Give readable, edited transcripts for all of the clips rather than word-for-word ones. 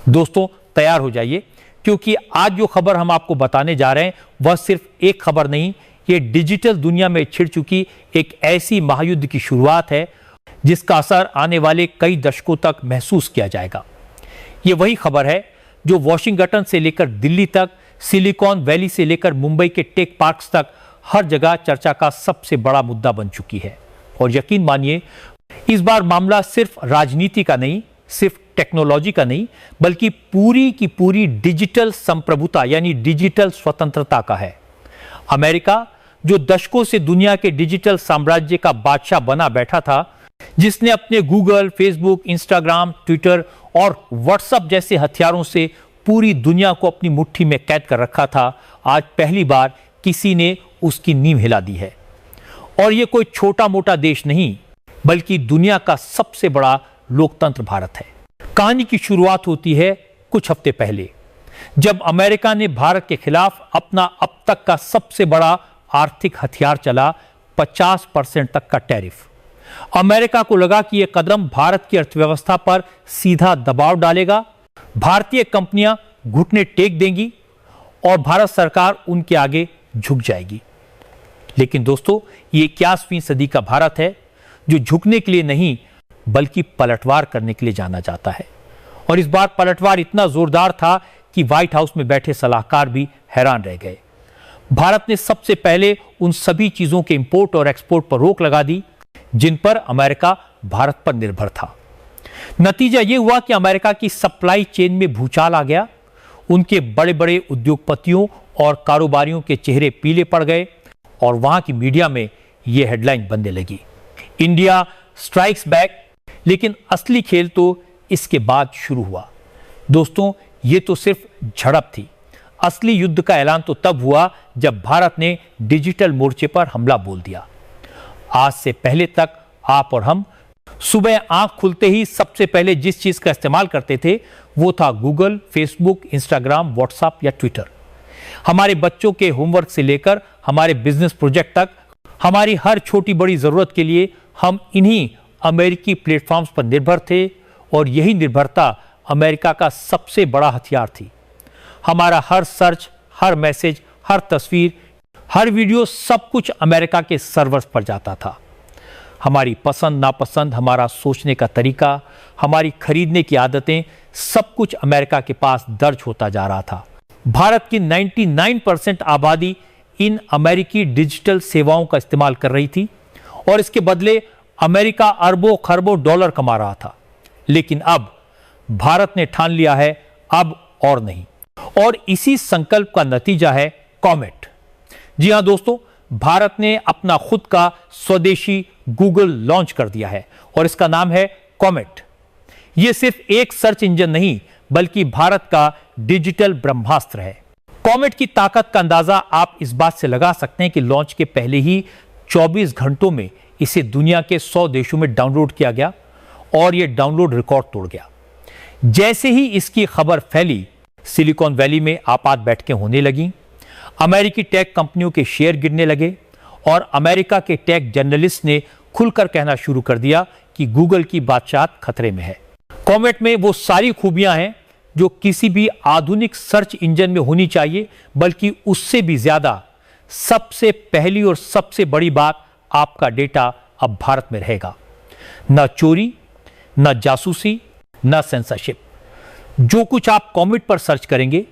दोस्तों तैयार हो जाइए, क्योंकि आज जो खबर हम आपको बताने जा रहे हैं वह सिर्फ एक खबर नहीं, ये डिजिटल दुनिया में छिड़ चुकी एक ऐसी महायुद्ध की शुरुआत है जिसका असर आने वाले कई दशकों तक महसूस किया जाएगा। ये वही खबर है जो वॉशिंगटन से लेकर दिल्ली तक, सिलिकॉन वैली से लेकर मुंबई के टेक पार्क्स तक हर जगह चर्चा का सबसे बड़ा मुद्दा बन चुकी है। और यकीन मानिए, इस बार मामला सिर्फ राजनीति का नहीं, सिर्फ टेक्नोलॉजी का नहीं, बल्कि पूरी की पूरी डिजिटल संप्रभुता यानी डिजिटल स्वतंत्रता का है। अमेरिका, जो दशकों से दुनिया के डिजिटल साम्राज्य का बादशाह बना बैठा था, जिसने अपने गूगल, फेसबुक, इंस्टाग्राम, ट्विटर और व्हाट्सएप जैसे हथियारों से पूरी दुनिया को अपनी मुट्ठी में कैद कर रखा था, आज पहली बार किसी ने उसकी नींव हिला दी है। और यह कोई छोटा मोटा देश नहीं, बल्कि दुनिया का सबसे बड़ा लोकतंत्र भारत है। कहानी की शुरुआत होती है कुछ हफ्ते पहले, जब अमेरिका ने भारत के खिलाफ अपना अब तक का सबसे बड़ा आर्थिक हथियार चला 50% तक का टैरिफ। अमेरिका को लगा कि यह कदम भारत की अर्थव्यवस्था पर सीधा दबाव डालेगा, भारतीय कंपनियां घुटने टेक देंगी और भारत सरकार उनके आगे झुक जाएगी। लेकिन दोस्तों, ये 21वीं सदी का भारत है जो झुकने के लिए नहीं, बल्कि पलटवार करने के लिए जाना जाता है। और इस बार पलटवार इतना जोरदार था कि व्हाइट हाउस में बैठे सलाहकार भी हैरान रह गए। भारत ने सबसे पहले उन सभी चीजों के इंपोर्ट और एक्सपोर्ट पर रोक लगा दी जिन पर अमेरिका भारत पर निर्भर था। नतीजा यह हुआ कि अमेरिका की सप्लाई चेन में भूचाल आ गया। उनके बड़े बड़े उद्योगपतियों और कारोबारियों के चेहरे पीले पड़ गए और वहां की मीडिया में यह हेडलाइन बनने लगी, इंडिया स्ट्राइक्स बैक। लेकिन असली खेल तो इसके बाद शुरू हुआ। दोस्तों, यह तो सिर्फ झड़प थी। असली युद्ध का ऐलान तो तब हुआ जब भारत ने डिजिटल मोर्चे पर हमला बोल दिया। आज से पहले तक आप और हम सुबह आंख खुलते ही सबसे पहले जिस चीज का इस्तेमाल करते थे वो था गूगल, फेसबुक, इंस्टाग्राम, व्हाट्सएप या ट्विटर। हमारे बच्चों के होमवर्क से लेकर हमारे बिजनेस प्रोजेक्ट तक, हमारी हर छोटी बड़ी जरूरत के लिए हम इन्हीं अमेरिकी प्लेटफॉर्म्स पर निर्भर थे और यही निर्भरता अमेरिका का सबसे बड़ा हथियार थी। हमारा हर सर्च, हर मैसेज, हर तस्वीर, हर वीडियो, सब कुछ अमेरिका के सर्वर्स पर जाता था। हमारी पसंद नापसंद, हमारा सोचने का तरीका, हमारी खरीदने की आदतें, सब कुछ अमेरिका के पास दर्ज होता जा रहा था। भारत की 99% आबादी इन अमेरिकी डिजिटल सेवाओं का इस्तेमाल कर रही थी और इसके बदले अमेरिका अरबों खरबों डॉलर कमा रहा था। लेकिन अब भारत ने ठान लिया है अब और नहीं, और इसी संकल्प का नतीजा है कॉमेट। जी हां दोस्तों, भारत ने अपना खुद का स्वदेशी गूगल लॉन्च कर दिया है और इसका नाम है कॉमेट। यह सिर्फ एक सर्च इंजन नहीं, बल्कि भारत का डिजिटल ब्रह्मास्त्र है। कॉमेट की ताकत का अंदाजा आप इस बात से लगा सकते हैं कि लॉन्च के पहले ही 24 घंटों में इसे दुनिया के 100 देशों में डाउनलोड किया गया और यह डाउनलोड रिकॉर्ड तोड़ गया। जैसे ही इसकी खबर फैली, सिलिकॉन वैली में आपात बैठकें होने लगीं, अमेरिकी टेक कंपनियों के शेयर गिरने लगे और अमेरिका के टेक जर्नलिस्ट ने खुलकर कहना शुरू कर दिया कि गूगल की बादशाहत खतरे में है। कॉमेट में वो सारी खूबियां हैं जो किसी भी आधुनिक सर्च इंजन में होनी चाहिए, बल्कि उससे भी ज्यादा सबसे पहली और सबसे बड़ी बात, आपका डेटा अब भारत में रहेगा। न चोरी, न जासूसी, न सेंसरशिप। जो कुछ आप कॉमेट पर सर्च करेंगे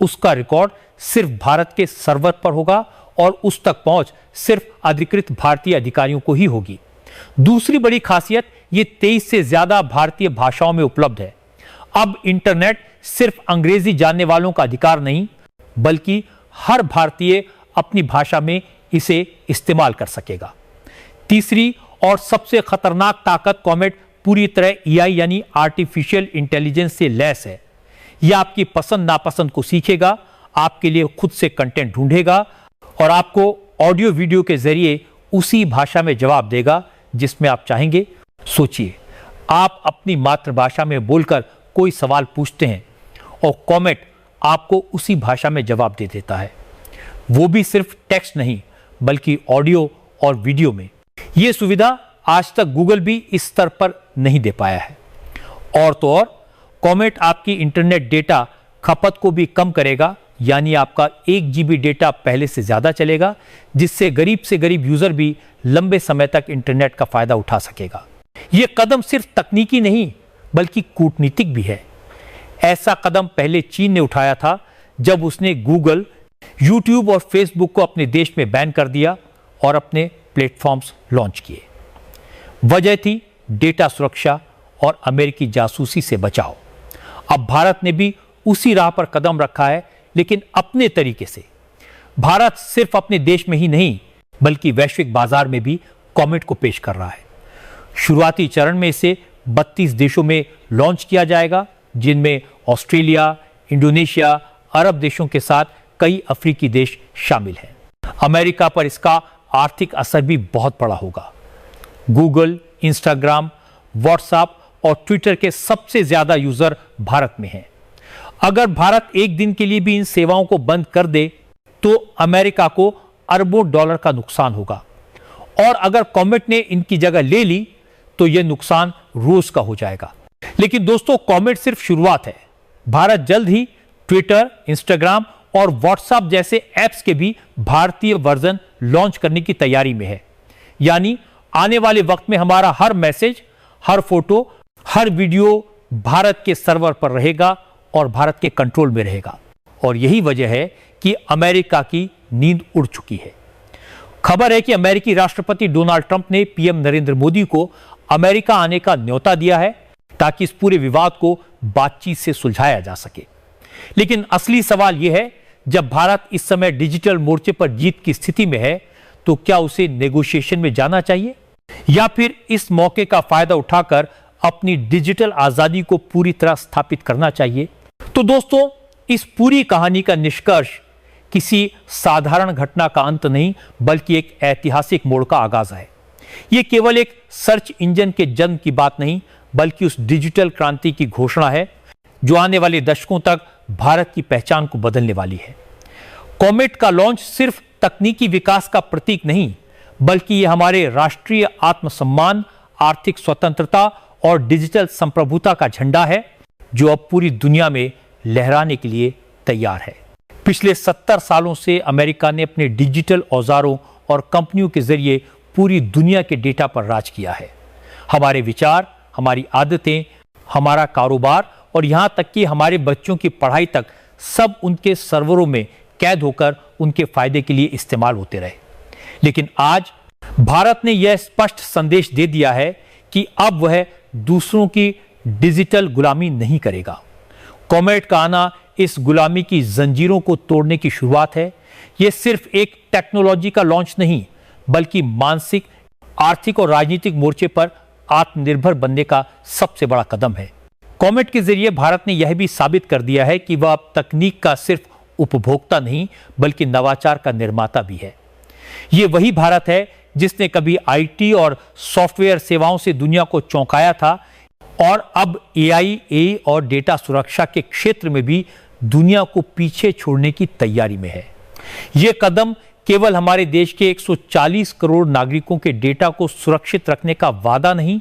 उसका रिकॉर्ड सिर्फ भारत के सर्वर पर होगा और उस तक पहुंच सिर्फ अधिकृत भारतीय अधिकारियों को ही होगी। दूसरी बड़ी खासियत, ये 23 से ज्यादा भारतीय भाषाओं में उपलब्ध है। अब इंटरनेट सिर्फ अंग्रेजी जानने वालों का अधिकार नहीं, बल्कि हर भारतीय अपनी भाषा में इसे इस्तेमाल कर सकेगा। तीसरी और सबसे खतरनाक ताकत, कॉमेट पूरी तरह एआई यानी आर्टिफिशियल इंटेलिजेंस से लैस है। यह आपकी पसंद नापसंद को सीखेगा, आपके लिए खुद से कंटेंट ढूंढेगा और आपको ऑडियो वीडियो के जरिए उसी भाषा में जवाब देगा जिसमें आप चाहेंगे। सोचिए, आप अपनी मातृभाषा में बोलकर कोई सवाल पूछते हैं और कॉमेट आपको उसी भाषा में जवाब दे देता है, वो भी सिर्फ टेक्स्ट नहीं बल्कि ऑडियो और वीडियो में। यह सुविधा आज तक गूगल भी इस स्तर पर नहीं दे पाया है। और तो और, कॉमेट आपकी इंटरनेट डेटा खपत को भी कम करेगा, यानी आपका 1 GB डेटा पहले से ज्यादा चलेगा, जिससे गरीब से गरीब यूजर भी लंबे समय तक इंटरनेट का फायदा उठा सकेगा। यह कदम सिर्फ तकनीकी नहीं बल्कि कूटनीतिक भी है। ऐसा कदम पहले चीन ने उठाया था जब उसने गूगल, यूट्यूब और फेसबुक को अपने देश में बैन कर दिया और अपने प्लेटफॉर्म्स लॉन्च किए। वजह थी डेटा सुरक्षा और अमेरिकी जासूसी से बचाव। अब भारत ने भी उसी राह पर कदम रखा है, लेकिन अपने तरीके से। भारत सिर्फ अपने देश में ही नहीं बल्कि वैश्विक बाजार में भी कॉमेट को पेश कर रहा है। शुरुआती चरण में इसे 32 देशों में लॉन्च किया जाएगा, जिनमें ऑस्ट्रेलिया, इंडोनेशिया, अरब देशों के साथ कई अफ्रीकी देश शामिल हैं। अमेरिका पर इसका आर्थिक असर भी बहुत बड़ा होगा। गूगल, इंस्टाग्राम, व्हाट्सएप और ट्विटर के सबसे ज्यादा यूजर भारत में हैं। अगर भारत एक दिन के लिए भी इन सेवाओं को बंद कर दे तो अमेरिका को अरबों डॉलर का नुकसान होगा, और अगर कॉमेट ने इनकी जगह ले ली तो यह नुकसान रोज का हो जाएगा। लेकिन दोस्तों, कॉमेट सिर्फ शुरुआत है। भारत जल्द ही ट्विटर, इंस्टाग्राम और व्हाट्सएप जैसे ऐप्स के भी भारतीय वर्जन लॉन्च करने की तैयारी में है। यानी आने वाले वक्त में हमारा हर मैसेज, हर फोटो, हर वीडियो भारत के सर्वर पर रहेगा और भारत के कंट्रोल में रहेगा। और यही वजह है कि अमेरिका की नींद उड़ चुकी है। खबर है कि अमेरिकी राष्ट्रपति डोनाल्ड ट्रंप ने पीएम नरेंद्र मोदी को अमेरिका आने का न्योता दिया है ताकि इस पूरे विवाद को बातचीत से सुलझाया जा सके। लेकिन असली सवाल यह है, जब भारत इस समय डिजिटल मोर्चे पर जीत की स्थिति में है तो क्या उसे नेगोशिएशन में जाना चाहिए या फिर इस मौके का फायदा उठाकर अपनी डिजिटल आजादी को पूरी तरह स्थापित करना चाहिए? तो दोस्तों, इस पूरी कहानी का निष्कर्ष किसी साधारण घटना का अंत नहीं बल्कि एक ऐतिहासिक मोड़ का आगाज है। यह केवल एक सर्च इंजन के जन्म की बात नहीं बल्कि उस डिजिटल क्रांति की घोषणा है जो आने वाले दशकों तक भारत की पहचान को बदलने वाली है। कॉमेट का लॉन्च सिर्फ तकनीकी विकास का प्रतीक नहीं बल्कि यह हमारे राष्ट्रीय आत्मसम्मान, आर्थिक स्वतंत्रता और डिजिटल संप्रभुता का झंडा है जो अब पूरी दुनिया में लहराने के लिए तैयार है। पिछले 70 सालों से अमेरिका ने अपने डिजिटल औजारों और कंपनियों के जरिए पूरी दुनिया के डेटा पर राज किया है। हमारे विचार, हमारी आदतें, हमारा कारोबार और यहां तक कि हमारे बच्चों की पढ़ाई तक सब उनके सर्वरों में कैद होकर उनके फायदे के लिए इस्तेमाल होते रहे। लेकिन आज भारत ने यह स्पष्ट संदेश दे दिया है कि अब वह दूसरों की डिजिटल गुलामी नहीं करेगा। कॉमेट का आना इस गुलामी की जंजीरों को तोड़ने की शुरुआत है। यह सिर्फ एक टेक्नोलॉजी का लॉन्च नहीं बल्कि मानसिक, आर्थिक और राजनीतिक मोर्चे पर आत्मनिर्भर बनने का सबसे बड़ा कदम है। कॉमेट के जरिए भारत ने यह भी साबित कर दिया है कि वह अब तकनीक का सिर्फ उपभोक्ता नहीं बल्कि नवाचार का निर्माता भी है। यह वही भारत है जिसने कभी आईटी और सॉफ्टवेयर सेवाओं से दुनिया को चौंकाया था और अब एआई और डेटा सुरक्षा के क्षेत्र में भी दुनिया को पीछे छोड़ने की तैयारी में है। यह कदम केवल हमारे देश के 140 करोड़ नागरिकों के डेटा को सुरक्षित रखने का वादा नहीं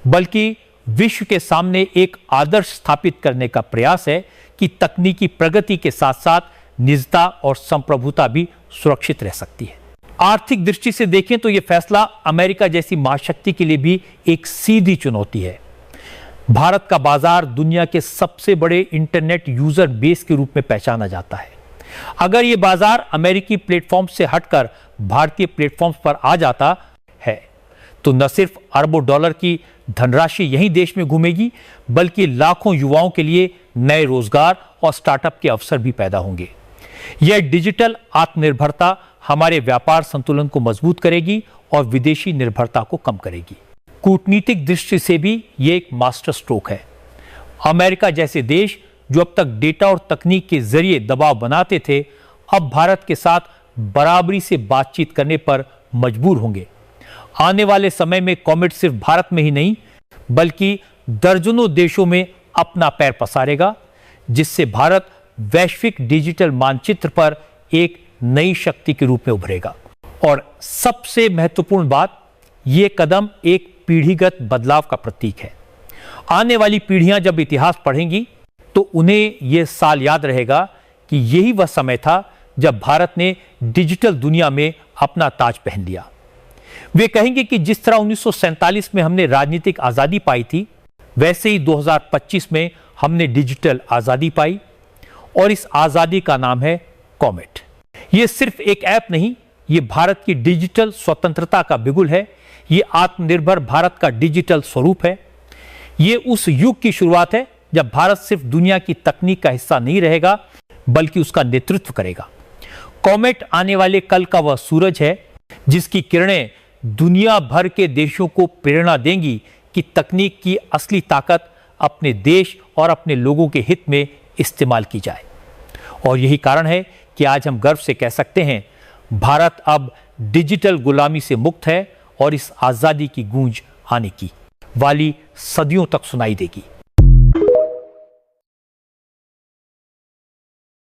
बल्कि विश्व के सामने एक आदर्श स्थापित करने का प्रयास है कि तकनीकी प्रगति के साथ साथ निजता और संप्रभुता भी सुरक्षित रह सकती है। आर्थिक दृष्टि से देखें तो यह फैसला अमेरिका जैसी महाशक्ति के लिए भी एक सीधी चुनौती है। भारत का बाजार दुनिया के सबसे बड़े इंटरनेट यूजर बेस के रूप में पहचाना जाता है। अगर यह बाजार अमेरिकी प्लेटफॉर्म से हटकर भारतीय प्लेटफॉर्म्स पर आ जाता है तो न सिर्फ अरबों डॉलर की धनराशि यहीं देश में घूमेगी बल्कि लाखों युवाओं के लिए नए रोजगार और स्टार्टअप के अवसर भी पैदा होंगे। यह डिजिटल आत्मनिर्भरता हमारे व्यापार संतुलन को मजबूत करेगी और विदेशी निर्भरता को कम करेगी। कूटनीतिक दृष्टि से भी यह एक मास्टर स्ट्रोक है। अमेरिका जैसे देश जो अब तक डेटा और तकनीक के जरिए दबाव बनाते थे, अब भारत के साथ बराबरी से बातचीत करने पर मजबूर होंगे। आने वाले समय में कॉमेट सिर्फ भारत में ही नहीं बल्कि दर्जनों देशों में अपना पैर पसारेगा, जिससे भारत वैश्विक डिजिटल मानचित्र पर एक नई शक्ति के रूप में उभरेगा। और सबसे महत्वपूर्ण बात, यह कदम एक पीढ़ीगत बदलाव का प्रतीक है। आने वाली पीढ़ियां जब इतिहास पढ़ेंगी तो उन्हें यह साल याद रहेगा कि यही वह समय था जब भारत ने डिजिटल दुनिया में अपना ताज पहन लिया। वे कहेंगे कि जिस तरह 1947 में हमने राजनीतिक आजादी पाई थी, वैसे ही 2025 में हमने डिजिटल आजादी पाई और इस आजादी का नाम है कॉमेट। यह सिर्फ एक ऐप नहीं, यह भारत की डिजिटल स्वतंत्रता का बिगुल है। यह आत्मनिर्भर भारत का डिजिटल स्वरूप है। यह उस युग की शुरुआत है जब भारत सिर्फ दुनिया की तकनीक का हिस्सा नहीं रहेगा, बल्कि उसका नेतृत्व करेगा। कॉमेट आने वाले कल का वह सूरज है जिसकी किरणें दुनिया भर के देशों को प्रेरणा देंगी कि तकनीक की असली ताकत अपने देश और अपने लोगों के हित में इस्तेमाल की जाए। और यही कारण है कि आज हम गर्व से कह सकते हैं, भारत अब डिजिटल गुलामी से मुक्त है और इस आजादी की गूंज आने की वाली सदियों तक सुनाई देगी।